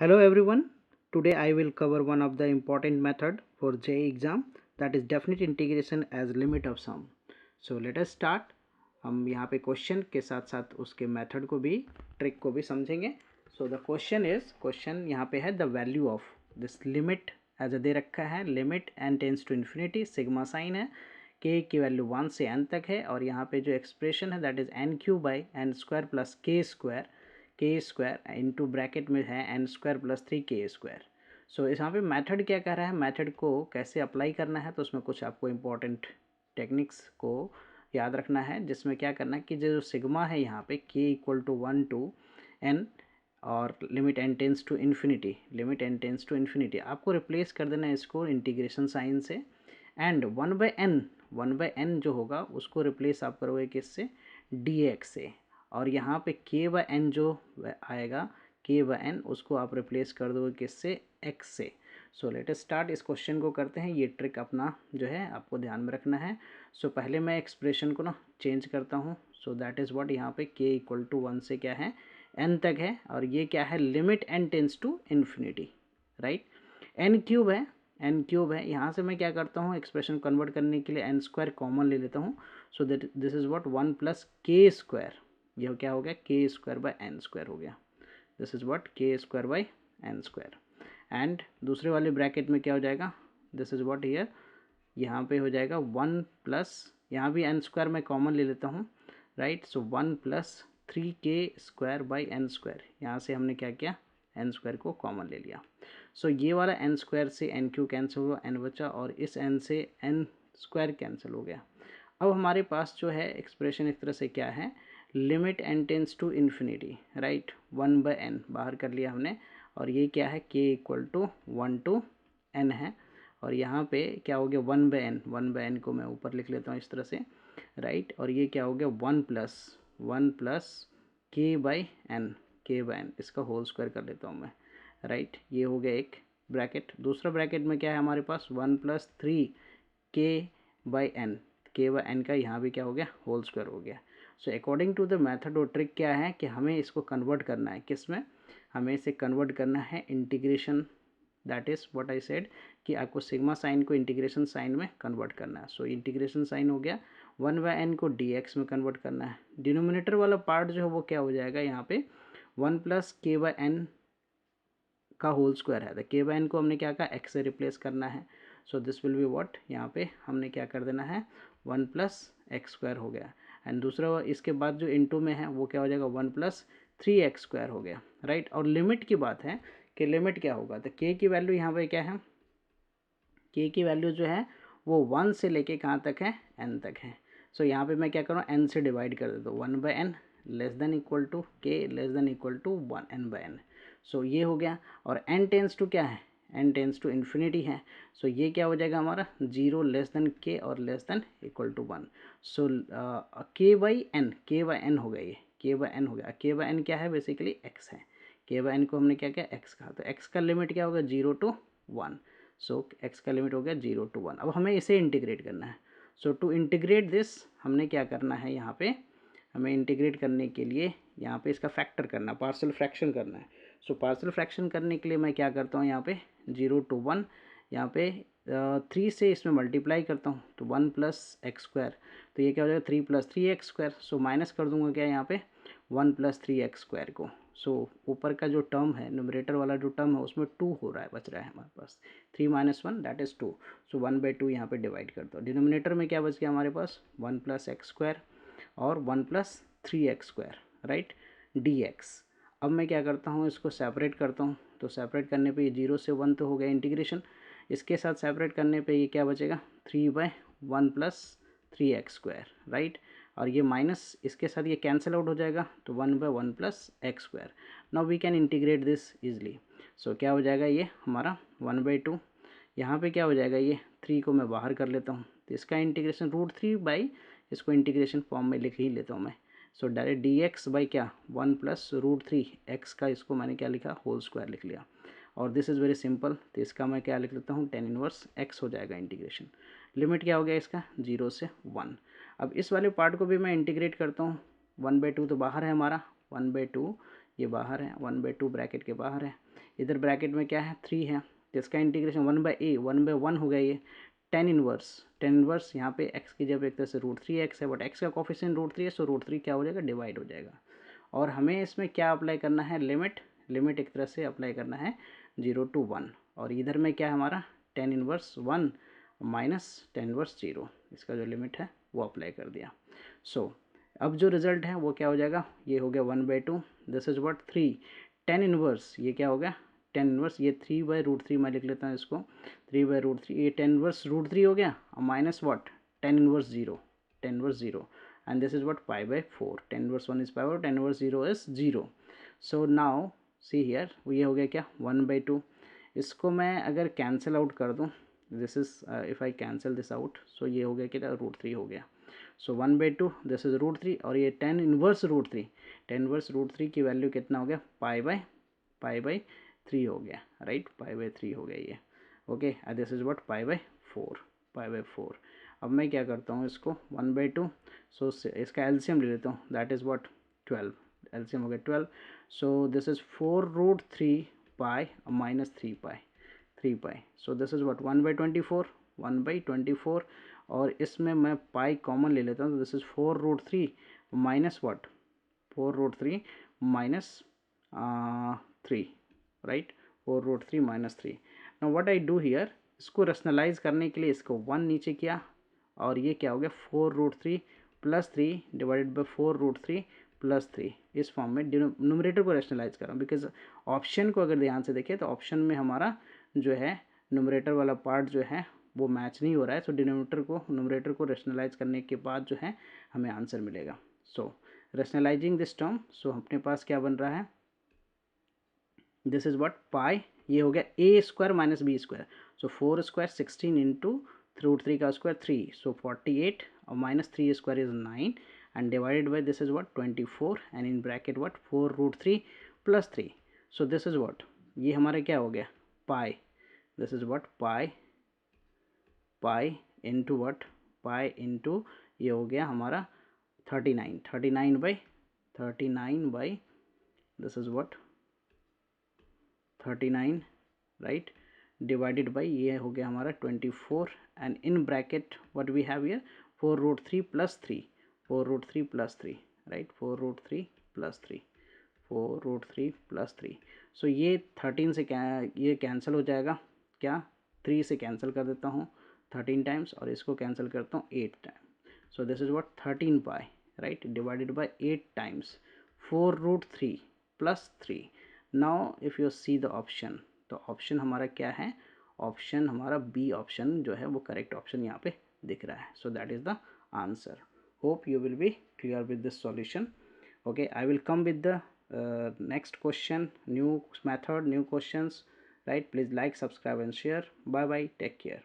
Hello everyone. Today I will cover one of the important method for JEE exam, that is definite integration as limit of sum. So let us start. हम यहाँ पे question के साथ साथ उसके method को भी trick को भी समझेंगे. सो द क्वेश्चन यहाँ पे है the value of this limit as they रखा है. Limit n tends to infinity, sigma sign है, k की वैल्यू 1 से n तक है और यहाँ पे जो एक्सप्रेशन है that is n Q by N square plus K square into bracket में है N square plus 3 k square. So इस यहाँ पे मेथड क्या कह रहा है, मेथड को कैसे अप्लाई करना है, तो उसमें कुछ आपको इंपॉर्टेंट टेक्निक्स को याद रखना है, जिसमें क्या करना है कि जो सिग्मा है यहाँ पे k equal to 1 to n और limit n tends to infinity, आपको रिप्लेस कर देना है इसको इंटीग्रेशन साइन से. एंड 1/n जो होगा उसको रिप्लेस आप करोगे किससे, dx से. और यहाँ पे k/n जो आएगा, k/n उसको आप रिप्लेस कर दोगे किससे, x से. So let us start. इस क्वेश्चन को करते हैं. ये ट्रिक अपना जो है आपको ध्यान में रखना है. सो पहले मैं एक्सप्रेशन को ना चेंज करता हूँ. सो दैट इज़ व्हाट, यहाँ पे k इक्वल टू 1 से क्या है, n तक है और ये क्या है, limit n tends to infinity, right. n cube है. यहाँ से मैं क्या करता हूँ, एक्सप्रेशन कन्वर्ट करने के लिए n स्क्वायर कॉमन ले लेता हूँ. So that this is what 1 plus K square. ये क्या हो गया, के स्क्वायर बाय एन स्क्वायर हो गया. This is what k square by n square. And दूसरे वाले ब्रैकेट में क्या हो जाएगा, दिस इज़ व्हाट हियर, यहाँ पे हो जाएगा 1 प्लस, यहाँ भी एन स्क्वायर मैं कॉमन ले लेता हूँ, right. So 1 plus 3k square by N square. यहाँ से हमने क्या किया, एन स्क्वायर को कॉमन ले लिया. सो ये वाला एन स्क्वायर से एन क्यू कैंसिल हुआ, एन बचा, और इस एन से एन स्क्वायर कैंसिल हो गया. अब हमारे पास जो है एक्सप्रेशन इस तरह से क्या है, limit n tends to infinity, right. 1/n बाहर कर लिया हमने और ये क्या है, k equal to 1 to n है. और यहाँ पे क्या हो गया, 1/n को मैं ऊपर लिख लेता हूँ इस तरह से, राइट. और ये क्या हो गया, 1 प्लस k/n इसका होल स्क्वायर कर लेता हूँ मैं, राइट. ये हो गया एक ब्रैकेट. दूसरा ब्रैकेट में क्या है हमारे पास, 1 प्लस 3k/n का यहाँ भी क्या हो गया, होल स्क्वायर हो गया. So according to the method और ट्रिक क्या है कि हमें इसको कन्वर्ट करना है, किस में, हमें इसे कन्वर्ट करना है integration. That is what I said कि आपको सिग्मा साइन को इंटीग्रेशन साइन में कन्वर्ट करना है. सो इंटीग्रेशन साइन हो गया, 1/n को dx में कन्वर्ट करना है. डिनोमिनेटर वाला पार्ट जो है वो क्या हो जाएगा, यहाँ पे 1 प्लस k/n का होल स्क्वायर है. तो k/n को हमने क्या कहा, x से रिप्लेस करना है. So this will be what, यहाँ पे हमने क्या कर देना है, 1 प्लस एक्स स्क्वायर हो गया. एंड दूसरा इसके बाद जो इनटू में है वो क्या हो जाएगा, 1 प्लस 3x² हो गया, राइट. और लिमिट की बात है कि लिमिट क्या होगा, तो k की वैल्यू यहाँ पे क्या है, k की वैल्यू जो है वो 1 से लेके कहाँ तक है, n तक है. सो यहाँ पे मैं क्या करूँ, n से डिवाइड कर देता हूँ, 1/n less than equal to k less than equal to 1n/n. So ये हो गया. और n टेंस टू क्या है, n टेंस टू इन्फिनिटी है. सो ये क्या हो जाएगा हमारा, 0 लेस देन k और less than equal to 1. So k/n हो गया, ये k/n हो गया. k/n क्या है, बेसिकली x है. k/n को हमने क्या किया, x कहा. तो x का लिमिट क्या होगा, 0 टू 1. सो x का लिमिट हो गया 0 टू 1. अब हमें इसे इंटीग्रेट करना है. सो टू इंटीग्रेट दिस हमने क्या करना है, यहाँ पे हमें इंटीग्रेट करने के लिए यहाँ पे इसका फैक्टर करना, पार्शियल फ्रैक्शन करना है. सो पार्शियल फ्रैक्शन करने के लिए मैं क्या करता हूँ, यहाँ पे 0 टू 1, यहाँ पे 3 से इसमें मल्टीप्लाई करता हूँ, तो 1 प्लस एक्स स्क्वायर. तो ये क्या हो जाएगा, 3 प्लस 3x² सो माइनस कर दूंगा क्या यहाँ पे, 1 प्लस 3x² को. सो ऊपर का जो टर्म है, न्यूमरेटर वाला जो टर्म है उसमें 2 हो रहा है, बच रहा है हमारे पास, 3 माइनस 1 दैट इज़ 2. सो 1/2 यहाँ पे डिवाइड कर दो. डिनोमिनेटर में क्या बच गया हमारे पास, 1 प्लस x² और 1 प्लस 3x², राइट, dx. अब मैं क्या करता हूँ, इसको सेपरेट करता हूँ. तो सेपरेट करने पे ये 0 से 1 तो हो गया इंटीग्रेशन. इसके साथ सेपरेट करने पे ये क्या बचेगा, 3/1 प्लस 3x², राइट. और ये माइनस इसके साथ ये कैंसिल आउट हो जाएगा, तो 1/1 plus x². Now we can integrate this easily. So क्या हो जाएगा, ये हमारा 1/2. यहाँ पे क्या हो जाएगा, ये 3 को मैं बाहर कर लेता हूँ, तो इसका इंटीग्रेशन √3 इसको इंटीग्रेशन फॉर्म में लिख ही लेता हूँ मैं. सो डायरेक्ट dx बाई क्या, 1 प्लस √3 x का, इसको मैंने क्या लिखा, होल स्क्वायर लिख लिया. और दिस इज़ वेरी सिंपल, तो इसका मैं क्या लिख लेता हूँ, tan इनवर्स x हो जाएगा इंटीग्रेशन. लिमिट क्या हो गया इसका, 0 से 1. अब इस वाले पार्ट को भी मैं इंटीग्रेट करता हूँ. 1/2 तो बाहर है हमारा, 1/2 ये बाहर है, 1/2 ब्रैकेट के बाहर है. इधर ब्रैकेट में क्या है 3 है, तो इसका इंटीग्रेशन 1/1 हो गया ये टेन इनवर्स यहाँ पे x की जब एक तरह से √3x है, बट x का कोफिशिएंट √3 है, सो √3 क्या हो जाएगा डिवाइड हो जाएगा। और हमें इसमें क्या अप्लाई करना है लिमिट एक तरह से अप्लाई करना है 0 to 1, और इधर में क्या है हमारा tan inverse 1 minus tan inverse 0, इसका जो लिमिट है वो अप्लाई कर दिया। सो अब जो रिजल्ट है वो क्या हो जाएगा, ये हो गया 1/2, this is what 3 tan inverse, ये क्या हो गया टेन इनवर्स, ये 3/√3 मैं लिख लेता हूँ इसको 3/√3, ये टेन इनवर्स √3 हो गया minus what tan inverse 0 and this is what pi/4, 10 inverse 1 is pi/4, 10 inverse 0 is 0. So now see here ये हो गया क्या 1/2, इसको मैं अगर कैंसिल आउट कर दूँ, this is if I cancel this out, so ये हो गया क्या √3 हो गया, सो 1/2 दिस इज √3, और ये 10 इनवर्स √3 की वैल्यू कितना हो गया pi/3 हो गया, राइट pi/3 हो गया ये, okay, this is what pi/4। अब मैं क्या करता हूँ इसको 1/2, सो इसका एलसीएम ले लेता हूँ, दैट इज़ व्हाट 12, एलसीएम हो गया 12, so this is 4√3 pi minus 3 pi, so this is what 1/24, और इसमें मैं पाई कॉमन ले लेता हूँ, तो this is 4√3 minus what 4√3 minus 3, right 4√3 minus 3। Now what I do here, इसको रेशनलाइज करने के लिए इसको 1 नीचे किया, और ये क्या हो गया 4√3 प्लस 3 डिवाइडेड बाई 4√3 प्लस 3, इस फॉर्म में न्यूमरेटर को रेशनलाइज कर रहा हूँ, बिकॉज ऑप्शन को अगर ध्यान से देखें तो ऑप्शन में हमारा जो है न्यूमरेटर वाला पार्ट जो है वो मैच नहीं हो रहा है, सो न्यूमरेटर को रेशनलाइज करने के बाद जो है हमें आंसर मिलेगा। सो रेशनलाइजिंग दिस टर्म, सो अपने पास क्या बन रहा है, दिस इज व्हाट पाई, ये हो गया a² माइनस b², सो 4² 16 इंटू √3 का स्क्वायर 3, सो 48, और minus 3² is 9, and divided by this is what 24, and in bracket what 4√3 plus 3, so this is what ये हमारा क्या हो गया pi, this is what pi into what pi into ये हो गया हमारा 39 by this is what 39, right, divided by ये हो गया हमारा 24, and in bracket what we have here 4√3 plus 3, 4√3 plus 3, right, 4√3 plus 3, सो ये 13 से ये कैंसिल हो जाएगा, क्या 3 से कैंसिल कर देता हूँ 13 टाइम्स, और इसको कैंसिल करता हूँ 8 time, so this is what 13 pi, right, divided by 8 times 4√3 plus 3। Now if you see the option, तो ऑप्शन हमारा क्या है, ऑप्शन हमारा बी ऑप्शन जो है वो करेक्ट ऑप्शन यहाँ पे दिख रहा है, so that is the answer. Hope you will be clear with this solution. Okay, I will come with the next question, new method, new questions, right? Please like, subscribe and share. Bye bye, take care.